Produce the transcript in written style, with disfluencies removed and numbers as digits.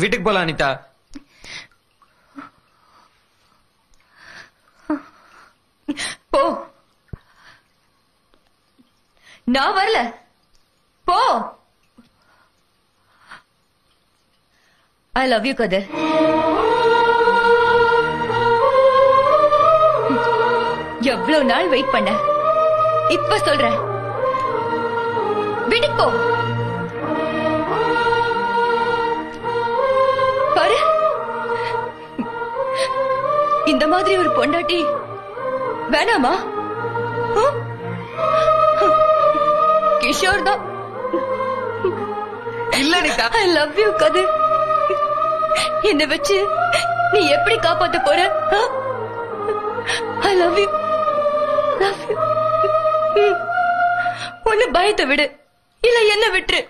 வீட்டுக்கு போலாம் அனிதா. போ. நான் வரல. போ. ஐ லவ் யூ கதிர். எவ்வளவு நாள் வெயிட் பண்ண, இப்ப சொல்றேன். வீட்டுக்கு போ. பாரு, இந்த மாதிரி ஒரு பொண்டாட்டி வேணாமா? கிஷோர் தான். இல்ல அனிதா. ஐ லவ் யூ கதிர். என்னை வச்சு நீ எப்படி காப்பாத்த போற? I love you. ஒண்ணு பயத்தை விடு, இல்ல என்ன விட்டுரு.